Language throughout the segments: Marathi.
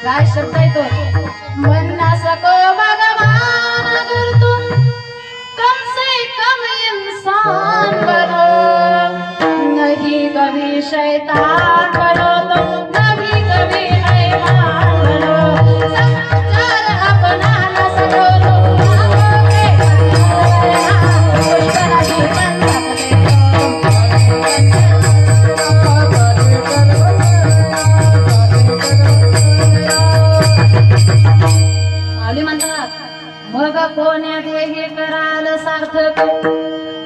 काय शब्द आहे तो बनना सको भगवान अगर तुम कम से कम इंसान बनो नहीं कभी शैतान बनो तुम कभी कभी हैवान बनो समाचार अपना न सको तुम मग कोण्यात हे कराल सार्थक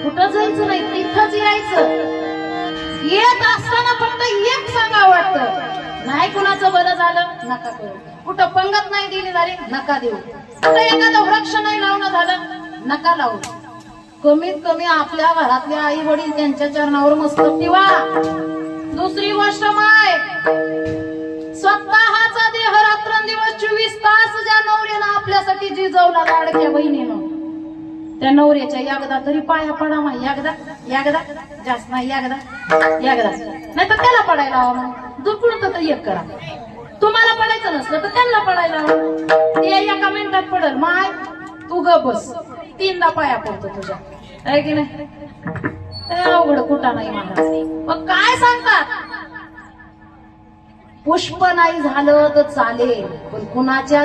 कुठं जायचं नाही तिथंच यायचं येत असताना फक्त एक सांगा वाटतं नाही कुणाचं बरं झालं नका करू कुठं पंगत नाही दिली झाली नका देऊ कुठं एखादं वृक्ष नाही लावणं झालं नका लावू कमीत कमी आपल्या घरातले आई वडील त्यांच्या चरणावर मस्तक ठेवा दुसरी गोष्ट माय स्वतःचा देह रात्रंदिवस 24 तास ज्या नवऱ्यानं आपल्यासाठी जिजवला लाडक्या बहिणीनं त्या नवऱ्याच्या एकदा तरी पाया पडा माय एकदा जास्त नाही एकदा नाही तर त्याला पडायला हवा मग दुखून तर एक करा तुम्हाला पडायचं नसलं तर त्यांना पडायला हवं ते एका मिनिटात पडल माय तू ग बस 3दा पाया पडतो तुझ्या आहे की नाही अवघड कुठा नाही महाराज मग काय सांगतात पुष्प नाही झालं तर चालेल पण कुणाच्या